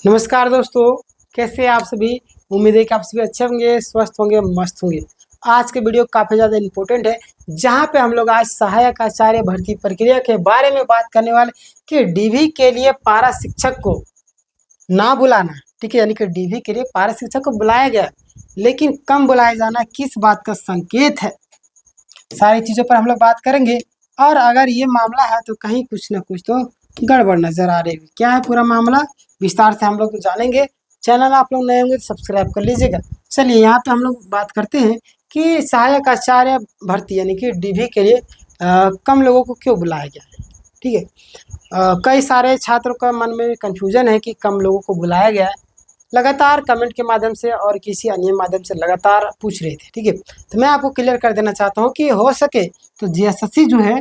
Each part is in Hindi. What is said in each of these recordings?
नमस्कार दोस्तों, कैसे हैं आप सभी। उम्मीद है कि आप सभी अच्छे होंगे, स्वस्थ होंगे, मस्त होंगे। आज के वीडियो काफ़ी ज़्यादा इम्पोर्टेंट है, जहां पे हम लोग आज सहायक आचार्य भर्ती प्रक्रिया के बारे में बात करने वाले कि डीवी के लिए पारा शिक्षक को ना बुलाना, ठीक है, यानी कि डीवी के लिए पारा शिक्षक को बुलाया गया लेकिन कम बुलाया जाना किस बात का संकेत है, सारी चीज़ों पर हम लोग बात करेंगे। और अगर ये मामला है तो कहीं कुछ ना कुछ तो गड़बड़ नज़र आ रही है। क्या है पूरा मामला, विस्तार से हम लोग जानेंगे। चैनल आप लोग नए होंगे तो सब्सक्राइब कर लीजिएगा। चलिए यहाँ पे हम लोग बात करते हैं कि सहायक आचार्य भर्ती यानी कि डीवी के लिए कम लोगों को क्यों बुलाया गया है। ठीक है, कई सारे छात्रों का मन में कन्फ्यूजन है कि कम लोगों को बुलाया गया है। लगातार कमेंट के माध्यम से और किसी अन्य माध्यम से लगातार पूछ रहे थे। ठीक है, तो मैं आपको क्लियर कर देना चाहता हूँ कि हो सके तो जीएसएससी जो है,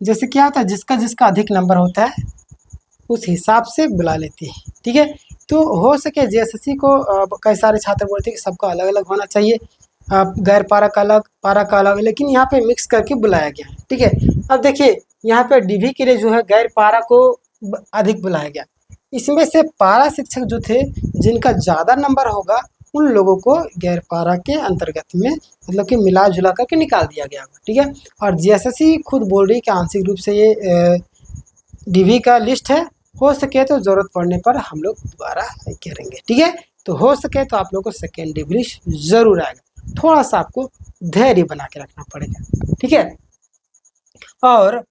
जैसे क्या होता है, जिसका जिसका अधिक नंबर होता है उस हिसाब से बुला लेती है। ठीक है, तो हो सके जीएसएससी को कई सारे छात्र बोलते हैं कि सबका अलग अलग होना चाहिए, गैर पारा का अलग, पारा का अलग, लेकिन यहाँ पे मिक्स करके बुलाया गया है। ठीक है, अब देखिए यहाँ पे डीवी के लिए जो है गैर पारा को अधिक बुलाया गया। इसमें से पारा शिक्षक जो थे, जिनका ज़्यादा नंबर होगा उन लोगों को गैर पारा के अंतर्गत में मतलब कि मिला जुला करके निकाल दिया गया होगा। ठीक है, और जीएसएससी खुद बोल रही है कि आंशिक रूप से ये डीवी का लिस्ट है, हो सके तो ज़रूरत पड़ने पर हम लोग दोबारा करेंगे। ठीक है, तो हो सके तो आप लोग को सेकेंड डीवी लिस्ट ज़रूर आएगा, थोड़ा सा आपको धैर्य बना के रखना पड़ेगा। ठीक है, और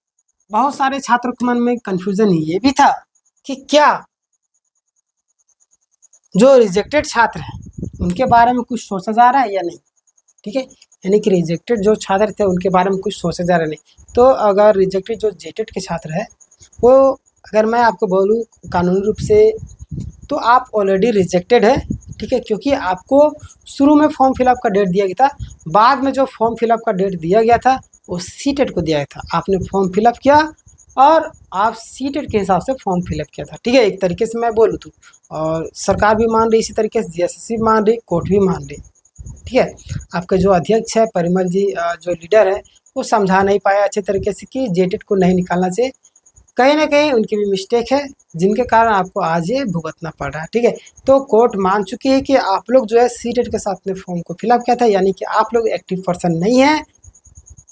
बहुत सारे छात्रों के मन में कन्फ्यूज़न ये भी था कि क्या जो रिजेक्टेड छात्र हैं उनके बारे में कुछ सोचा जा रहा है या नहीं। ठीक है, यानी कि रिजेक्टेड जो छात्र थे उनके बारे में कुछ सोचा जा रहा है नहीं। तो अगर रिजेक्टेड जो जेटेड के छात्र हैं वो, अगर मैं आपको बोलूँ कानूनी रूप से, तो आप ऑलरेडी रिजेक्टेड है। ठीक है, क्योंकि आपको शुरू में फॉर्म फिलअप का डेट दिया गया था, बाद में जो फॉर्म फिलअप का डेट दिया गया था वो सीटेट को दिया गया था। आपने फॉर्म फिलअप किया और आप सीटेट के हिसाब से फॉर्म फिलअप किया था। ठीक है, एक तरीके से मैं बोलूँ तो, और सरकार भी मान रही, इसी तरीके से जीएसएससी मान रही, कोर्ट भी मान रही। ठीक है, आपके जो अध्यक्ष है परिमल जी, जो लीडर है, वो समझा नहीं पाया अच्छे तरीके से कि जेटेट को नहीं निकालना चाहिए। कहीं ना कहीं उनकी भी मिस्टेक है, जिनके कारण आपको आज ये भुगतना पड़ रहा है। ठीक है, तो कोर्ट मान चुकी है कि आप लोग जो है सीटेट के साथ में फॉर्म को फिलअप किया था, यानी कि आप लोग एक्टिव पर्सन नहीं है।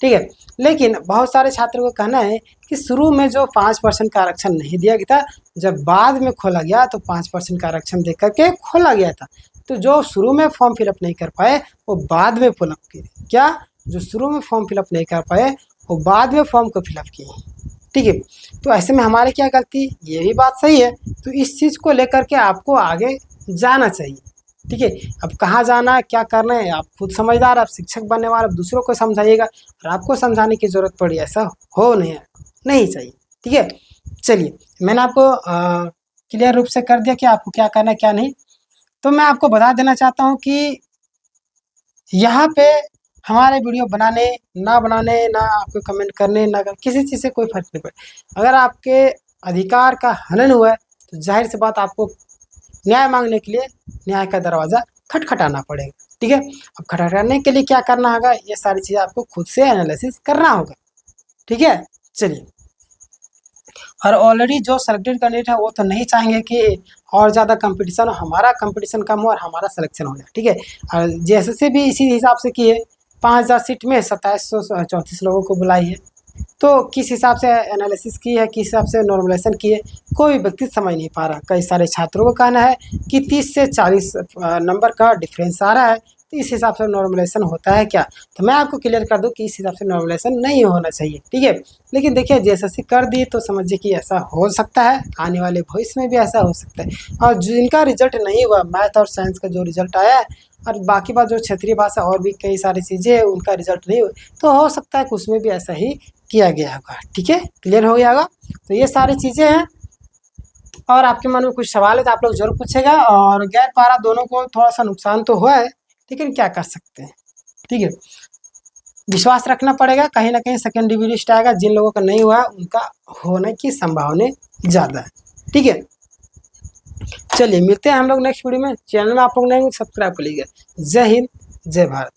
ठीक है, लेकिन बहुत सारे छात्रों का कहना है कि शुरू में जो 5% का आरक्षण नहीं दिया गया था, जब बाद में खोला गया तो 5% का आरक्षण दे करके खोला गया था। तो जो शुरू में फॉर्म फिलअप नहीं कर पाए वो बाद में फिलअप किए। क्या, जो शुरू में फॉर्म फिलअप नहीं कर पाए वो बाद में फॉर्म को फिलअप किए। ठीक है, तो ऐसे में हमारे क्या गलती, ये भी बात सही है। तो इस चीज़ को लेकर के आपको आगे जाना चाहिए। ठीक है, अब कहाँ जाना है, क्या करना है, आप खुद समझदार, आप शिक्षक बनने वाले, दूसरों को समझाइएगा। और आपको समझाने की ज़रूरत पड़ी ऐसा हो नहीं चाहिए। ठीक है, चलिए मैंने आपको क्लियर रूप से कर दिया कि आपको क्या करना है क्या नहीं। तो मैं आपको बता देना चाहता हूँ कि यहाँ पे हमारे वीडियो बनाने ना बनाने, ना आपको कमेंट करने, ना किसी चीज़ से कोई फर्क नहीं पड़े। अगर आपके अधिकार का हनन हुआ है तो जाहिर सी बात आपको न्याय मांगने के लिए न्याय का दरवाज़ा खटखटाना पड़ेगा। ठीक है, अब खटखटाने के लिए क्या करना होगा, ये सारी चीज़ें आपको खुद से एनालिसिस करना होगा। ठीक है, चलिए, और ऑलरेडी जो सेलेक्टेड कैंडिडेट है वो तो नहीं चाहेंगे कि और ज़्यादा कंपटीशन हो, हमारा कंपटीशन कम हो और हमारा सिलेक्शन हो जाए। ठीक है, और जीएसएससी भी इसी हिसाब से की है, 5000 सीट में 2734 लोगों को बुलाई है। तो किस हिसाब से एनालिसिस की है, किस हिसाब से नॉर्मलाइजेशन की है, कोई व्यक्ति समझ नहीं पा रहा। कई सारे छात्रों को कहना है कि 30 से 40 नंबर का डिफरेंस आ रहा है, तो इस हिसाब से नॉर्मलाइजेशन होता है क्या। तो मैं आपको क्लियर कर दूं कि इस हिसाब से नॉर्मलाइजेशन नहीं होना चाहिए। ठीक है, लेकिन देखिए जैसे कर दिए तो समझिए कि ऐसा हो सकता है, आने वाले भविष्य में भी ऐसा हो सकता है। और जिनका रिजल्ट नहीं हुआ, मैथ और साइंस का जो रिजल्ट आया है, और बाकी बात जो क्षेत्रीय भाषा और भी कई सारी चीज़ें हैं उनका रिजल्ट नहीं हुआ, तो हो सकता है कि उसमें भी ऐसा ही किया गया होगा। ठीक है, क्लियर हो गया होगा। तो ये सारी चीज़ें हैं, और आपके मन में कुछ सवाल है तो आप लोग जरूर पूछेगा। और गैर पारा दोनों को थोड़ा सा नुकसान तो हुआ है, लेकिन क्या कर सकते हैं। ठीक है, विश्वास रखना पड़ेगा, कहीं ना कहीं सेकेंड डिवी लिस्ट आएगा। जिन लोगों का नहीं हुआ उनका होने की संभावना ज़्यादा है। ठीक है, चलिए मिलते हैं हम लोग नेक्स्ट वीडियो में। चैनल में आप लोग नहीं सब्सक्राइब कर लीजिए। जय हिंद, जय भारत।